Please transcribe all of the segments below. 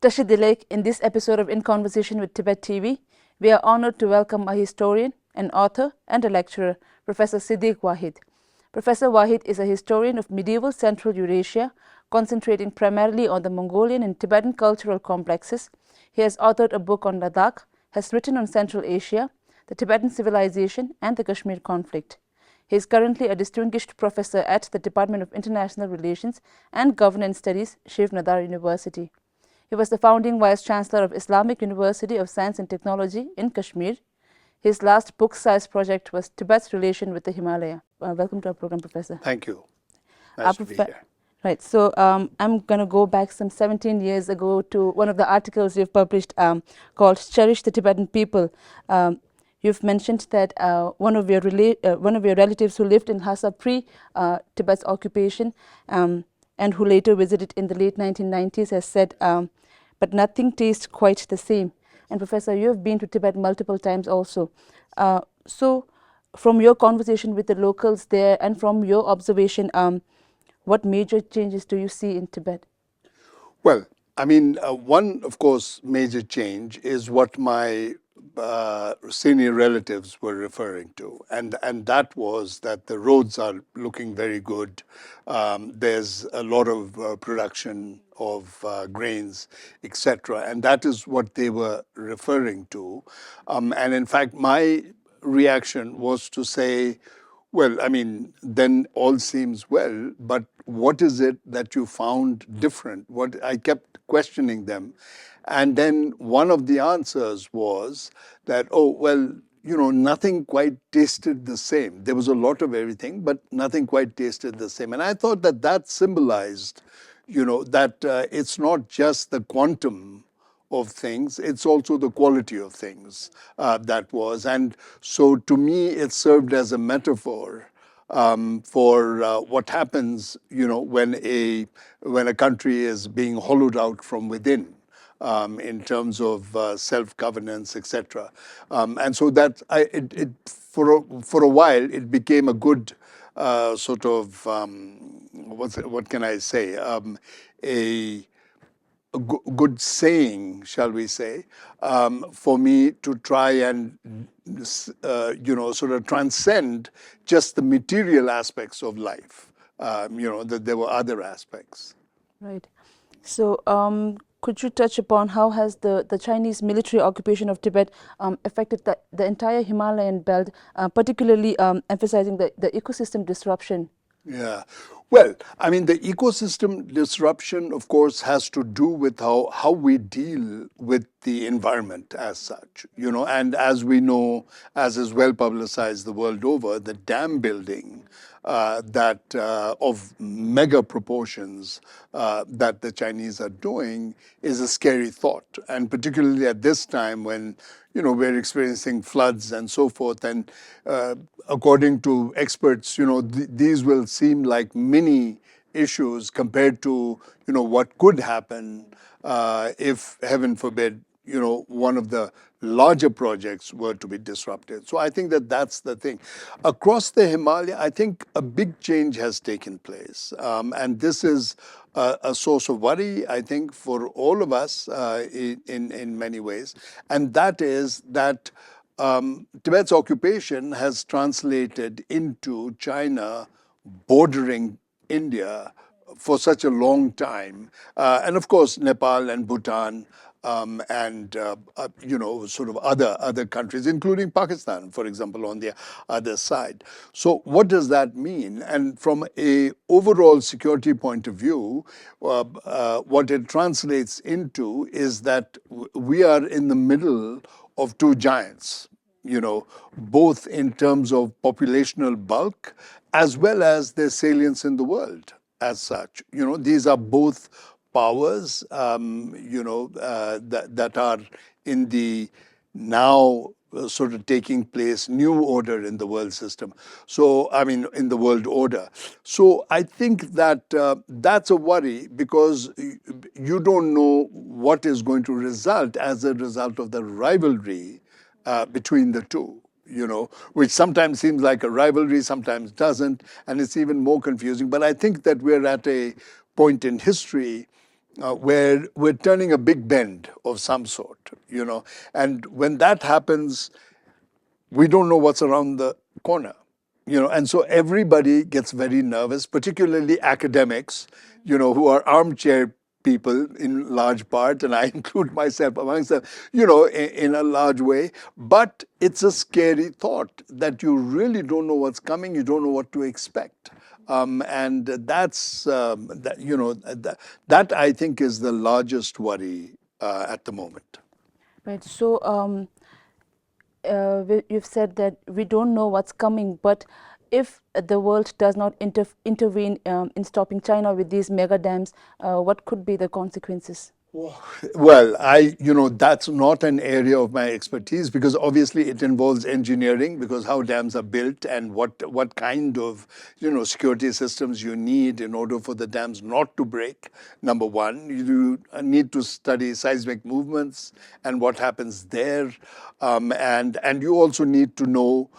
Tashi Dilek, in this episode of In Conversation with Tibet TV, we are honored to welcome a historian, an author, and a lecturer, Professor Siddiq Wahid. Professor Wahid is a historian of medieval Central Eurasia, concentrating primarily on the Mongolian and Tibetan cultural complexes. He has authored a book on Ladakh, has written on Central Asia, the Tibetan civilization, and the Kashmir conflict. He is currently a distinguished professor at the Department of International Relations and Governance Studies, Shiv Nadar University. He was the founding Vice-Chancellor of Islamic University of Science and Technology in Kashmir. His last book-sized project was Tibet's relation with the Himalaya. Welcome to our program, Professor. Thank you. Nice to be here. Right, so I'm going to go back some 17 years ago to one of the articles you've published called Cherish the Tibetan People. You've mentioned that one of your relatives who lived in Lhasa pre-Tibet's occupation and who later visited in the late 1990s has said, but nothing tastes quite the same. And Professor, you have been to Tibet multiple times also. So from your conversation with the locals there and from your observation, what major changes do you see in Tibet? Well, I mean, one, of course, major change is what my senior relatives were referring to, and that was that the roads are looking very good. There's a lot of production of grains, etc., and that is what they were referring to. And in fact, my reaction was to say, well, I mean, then all seems well, but what is it that you found different? What I kept questioning them. And then one of the answers was that, oh, well, you know, nothing quite tasted the same. There was a lot of everything, but nothing quite tasted the same. And I thought that that symbolized, you know, that it's not just the quantum of things, it's also the quality of things that was. And so to me, it served as a metaphor for what happens, you know, when a country is being hollowed out from within. In terms of self-governance, etc. And so that for a while it became a good sort of what can I say, a good saying, shall we say, for me to try and you know, sort of transcend just the material aspects of life. You know, that there were other aspects. Right. So could you touch upon how has the Chinese military occupation of Tibet affected the entire Himalayan belt, particularly emphasizing the ecosystem disruption? Yeah. Well, I mean, the ecosystem disruption, of course, has to do with how we deal with the environment as such, you know, and as we know, as is well publicized the world over, the dam building that of mega proportions that the Chinese are doing is a scary thought. And particularly at this time when, you know, we're experiencing floods and so forth. And according to experts, you know, these will seem like mini issues compared to, you know, what could happen if, heaven forbid, you know, one of the larger projects were to be disrupted. So I think that that's the thing. Across the Himalaya, I think a big change has taken place. And this is a source of worry, I think, for all of us in many ways. And that is that Tibet's occupation has translated into China bordering India for such a long time. And of course, Nepal and Bhutan and you know, sort of other countries, including Pakistan, for example, on the other side. So what does that mean? And from a overall security point of view, what it translates into is that we are in the middle of two giants, you know, both in terms of populational bulk as well as their salience in the world as such. You know, these are both powers, you know, that are in the now sort of taking place new order in the world system. So, I mean, in the world order. So I think that that's a worry because you don't know what is going to result as a result of the rivalry between the two. You know, which sometimes seems like a rivalry, sometimes doesn't, and it's even more confusing. But I think that we're at a point in history where we're turning a big bend of some sort, and when that happens, we don't know what's around the corner, and so everybody gets very nervous, particularly academics, who are armchair people in large part, and I include myself amongst them, in a large way. But it's a scary thought that you really don't know what's coming, you don't know what to expect. And that's, that I think is the largest worry at the moment. Right. So you've said that we don't know what's coming, but if the world does not intervene in stopping China with these mega dams, what could be the consequences? Well, that's not an area of my expertise, because obviously it involves engineering, because how dams are built and what kind of, security systems you need in order for the dams not to break. Number one, you need to study seismic movements and what happens there. And you also need to know,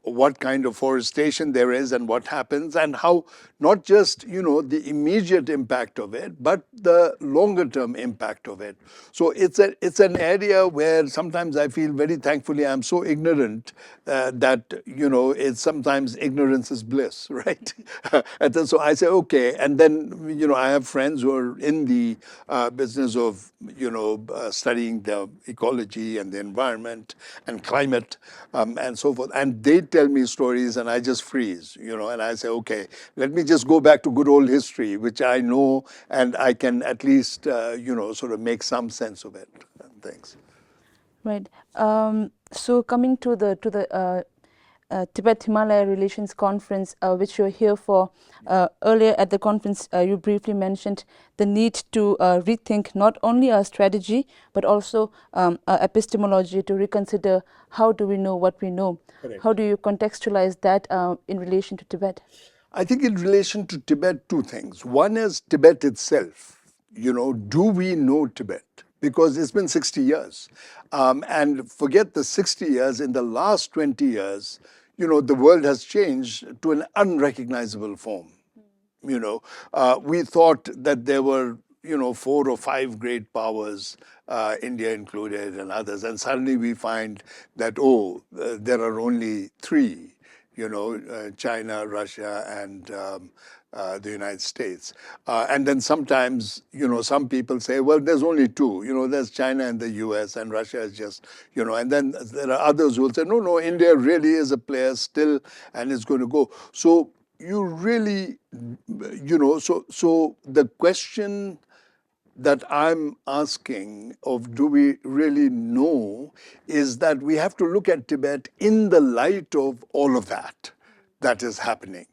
what kind of forestation there is and what happens, and how not just, the immediate impact of it, but the longer term impact of it. So it's an area where sometimes I feel, very thankfully, I'm so ignorant that, it's sometimes ignorance is bliss, right? And then, so I say, okay. And then, I have friends who are in the business of, studying the ecology and the environment and climate, and so forth. And they tell me stories and I just freeze, and I say, okay, let me just go back to good old history, which I know, and I can at least, sort of make some sense of it. Thanks. Right. So coming to the Tibet-Himalaya Relations Conference, which you're here for. Earlier at the conference, you briefly mentioned the need to rethink not only our strategy, but also our epistemology, to reconsider how do we know what we know. Correct. How do you contextualize that in relation to Tibet? I think in relation to Tibet, two things. One is Tibet itself. Do we know Tibet? Because it's been 60 years. And forget the 60 years, in the last 20 years, the world has changed to an unrecognizable form. We thought that there were, 4 or 5 great powers, India included and others, and suddenly we find that, there are only 3, China, Russia, and the United States. And then sometimes, some people say, well, there's only 2, there's China and the US, and Russia is just, and then there are others who will say, no, India really is a player still, and it's going to go. So you really, so the question that I'm asking of, do we really know, is that we have to look at Tibet in the light of all of that is happening,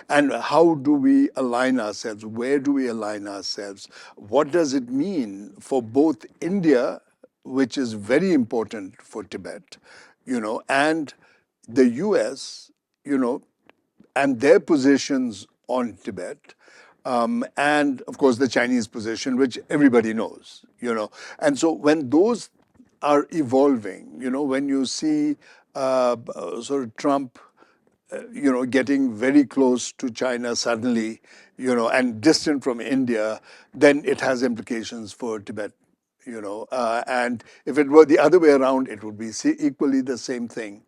and how do we align ourselves? Where do we align ourselves? What does it mean for both India, which is very important for Tibet, and the US, and their positions on Tibet, and of course the Chinese position, which everybody knows, And so when those are evolving, when you see sort of Trump, getting very close to China suddenly, and distant from India, then it has implications for Tibet. And if it were the other way around, it would be equally the same thing,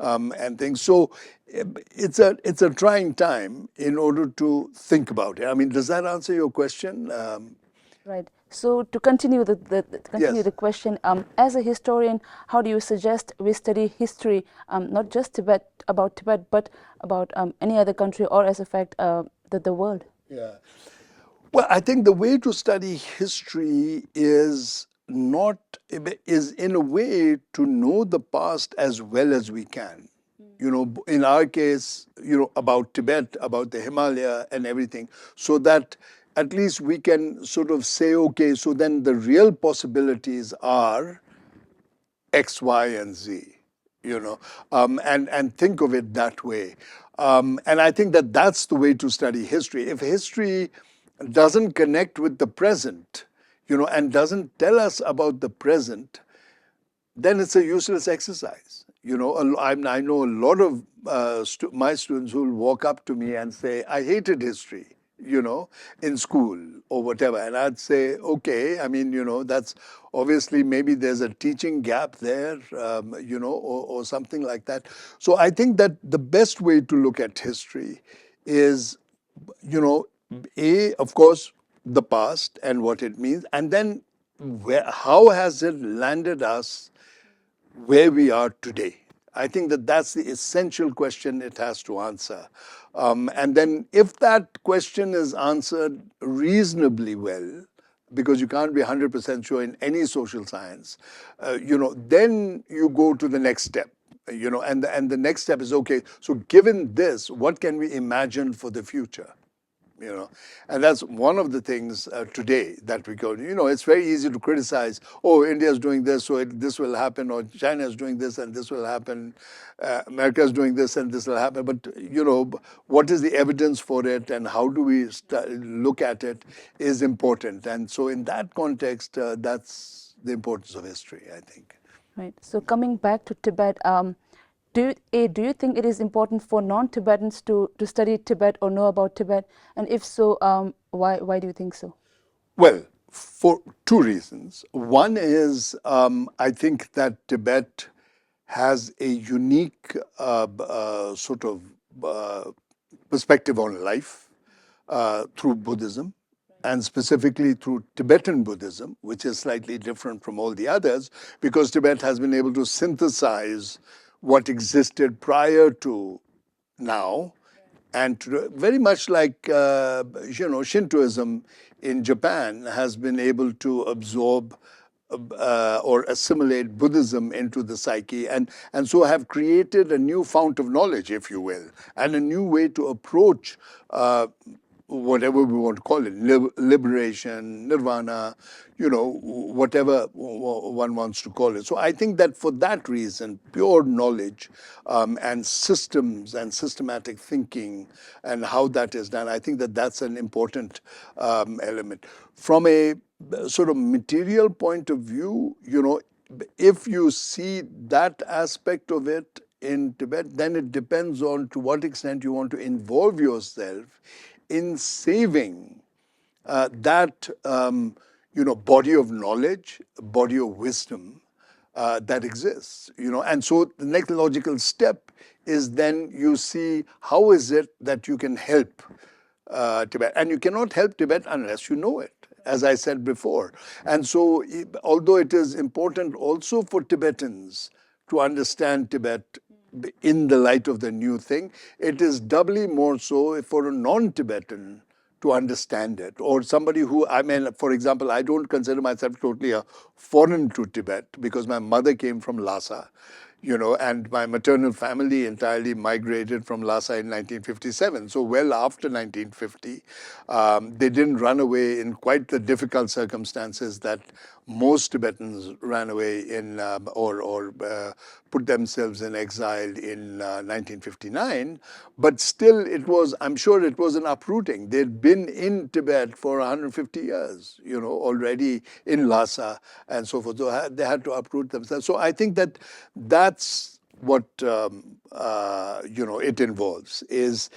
and things. So it's a trying time in order to think about it. I mean, does that answer your question? Right. So to continue Yes. the question, as a historian, how do you suggest we study history, not just about Tibet, but about any other country, or as a fact, the world? Yeah. Well, I think the way to study history is in a way to know the past as well as we can. In our case, about Tibet, about the Himalaya and everything, so that at least we can sort of say, okay, so then the real possibilities are X, Y, and Z, and think of it that way. And I think that that's the way to study history. If history doesn't connect with the present, and doesn't tell us about the present, then it's a useless exercise. I know a lot of my students who will walk up to me and say, I hated history. in school or whatever. And I'd say, okay, I mean, that's obviously maybe there's a teaching gap there, or something like that. So I think that the best way to look at history is, of course, the past and what it means, and then how has it landed us where we are today? I think that that's the essential question it has to answer. And then if that question is answered reasonably well, because you can't be 100% sure in any social science, then you go to the next step. And the next step is, okay, so given this, what can we imagine for the future? And that's one of the things today that we go, it's very easy to criticize, oh, India is doing this, so this will happen, or China is doing this and this will happen, America is doing this and this will happen. But, what is the evidence for it and how do we look at it is important. And so in that context, that's the importance of history, I think. Right. So coming back to Tibet, do you think it is important for non-Tibetans to study Tibet or know about Tibet? And if so, why do you think so? Well, for two reasons. One is I think that Tibet has a unique sort of perspective on life through Buddhism, and specifically through Tibetan Buddhism, which is slightly different from all the others, because Tibet has been able to synthesize what existed prior to now, and very much like Shintoism in Japan has been able to absorb or assimilate Buddhism into the psyche, and so have created a new fount of knowledge, if you will, and a new way to approach whatever we want to call it, liberation, nirvana, whatever one wants to call it. So I think that for that reason, pure knowledge and systems and systematic thinking and how that is done, I think that that's an important element. From a sort of material point of view, if you see that aspect of it in Tibet, then it depends on to what extent you want to involve yourself in saving that body of knowledge, body of wisdom that exists. And so the next logical step is then you see how is it that you can help Tibet, and you cannot help Tibet unless you know it, as I said before. And so, although it is important also for Tibetans to understand Tibet in the light of the new thing, it is doubly more so for a non-Tibetan to understand it, or somebody who, for example, I don't consider myself totally a foreign to Tibet because my mother came from Lhasa, and my maternal family entirely migrated from Lhasa in 1957. So well after 1950, they didn't run away in quite the difficult circumstances that most Tibetans ran away in or put themselves in exile in 1959. But still, I'm sure it was an uprooting. They'd been in Tibet for 150 years, already in Lhasa and so forth. So they had to uproot themselves. So I think that that's what it involves is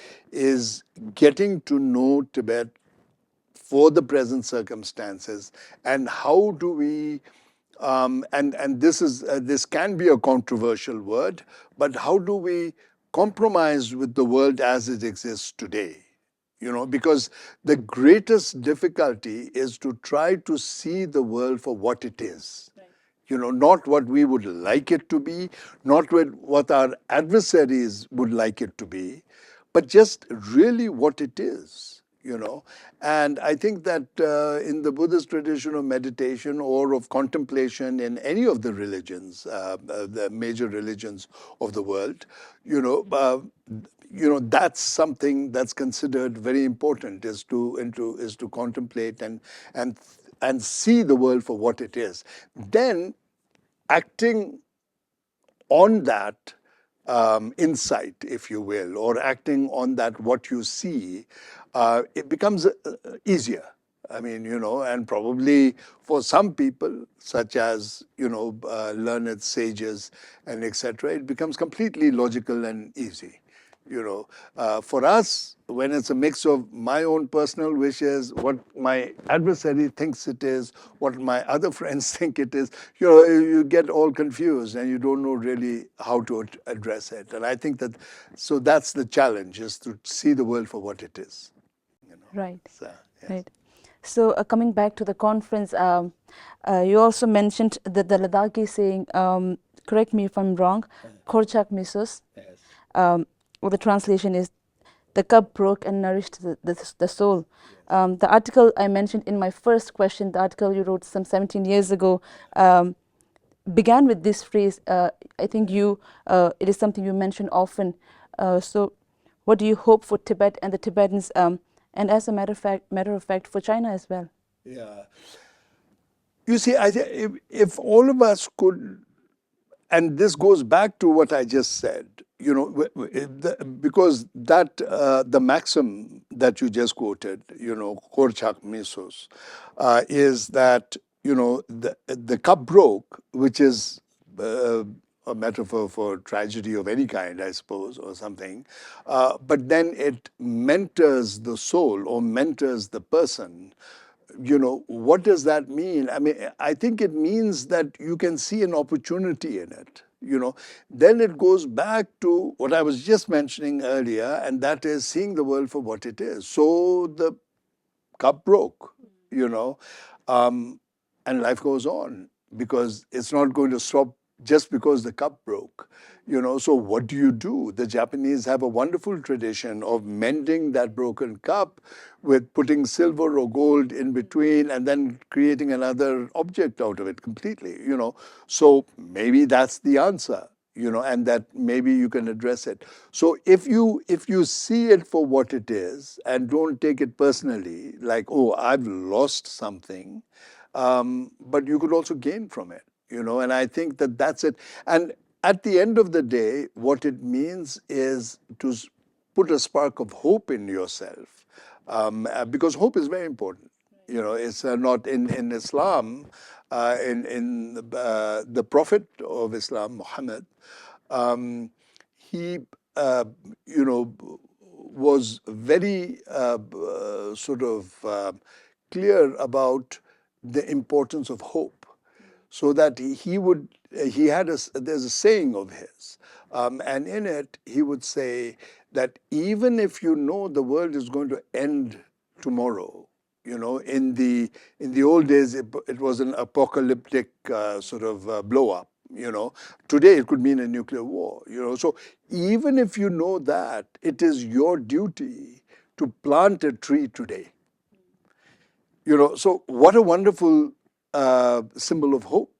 getting to know Tibet for the present circumstances, and how do we and this can be a controversial word, but how do we compromise with the world as it exists today? Because the greatest difficulty is to try to see the world for what it is. Not what we would like it to be, not what our adversaries would like it to be, but just really what it is. And I think that in the Buddhist tradition of meditation or of contemplation in any of the religions, the major religions of the world, that's something that's considered very important, is to contemplate and see the world for what it is. Then acting on that insight, if you will, or acting on that what you see, it becomes easier. And probably for some people, such as, learned sages and etc., it becomes completely logical and easy. For us, when it's a mix of my own personal wishes, what my adversary thinks it is, what my other friends think it is, you get all confused and you don't know really how to address it. And I think so that's the challenge, is to see the world for what it is. Right. So, yes. Right. So coming back to the conference, you also mentioned that the Ladakhi saying, correct me if I'm wrong, Korchak Misos, or the translation is, the cup broke and nourished the soul. The article I mentioned in my first question, the article you wrote some 17 years ago, began with this phrase. I think it is something you mention often. So what do you hope for Tibet and the Tibetans, and as a matter of fact, for China as well? Yeah. You see, I think if all of us could, and this goes back to what I just said, because that the maxim that you just quoted, Korchak Misos, is that the cup broke, which is a metaphor for tragedy of any kind, I suppose, or something. But then it mentors the soul or mentors the person. What does that mean? I mean, I think it means that you can see an opportunity in it. Then it goes back to what I was just mentioning earlier, and that is seeing the world for what it is. So the cup broke, and life goes on, because it's not going to stop just because the cup broke. So what do you do? The Japanese have a wonderful tradition of mending that broken cup with putting silver or gold in between and then creating another object out of it completely. So maybe that's the answer, and that maybe you can address it. So if you see it for what it is and don't take it personally, like, oh, I've lost something, but you could also gain from it, and I think that that's it. And at the end of the day, what it means is to put a spark of hope in yourself, because hope is very important. It's not in Islam, in the Prophet of Islam, Muhammad, he, was very sort of clear about the importance of hope, so that there's a saying of his, and in it he would say that even if you know the world is going to end tomorrow, in the old days it was an apocalyptic sort of blow up. Today it could mean a nuclear war. So even if you know that, it is your duty to plant a tree today. So what a wonderful symbol of hope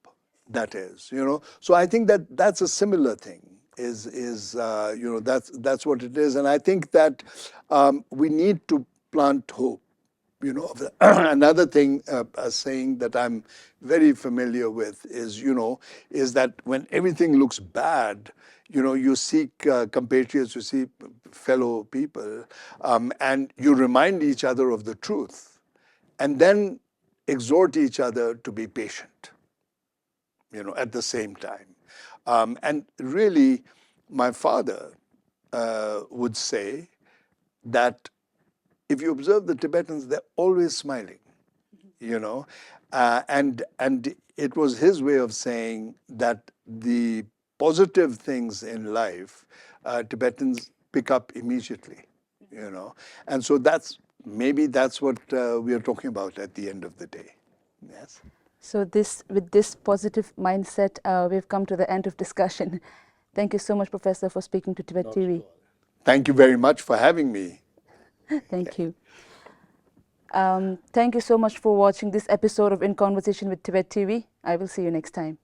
that is. So I think that that's a similar thing. That's what it is, and I think that we need to plant hope. Another thing, a saying that I'm very familiar with is that when everything looks bad, you seek compatriots, you see fellow people, and you remind each other of the truth, and then exhort each other to be patient, at the same time. And really, my father would say that if you observe the Tibetans, they're always smiling, and it was his way of saying that the positive things in life, Tibetans pick up immediately, and so maybe that's what we are talking about at the end of the day. Yes. So with this positive mindset, we've come to the end of discussion. Thank you so much, Professor, for speaking to Tibet TV. Thank you very much for having me. Thank you. Thank you so much for watching this episode of In Conversation with Tibet TV. I will see you next time.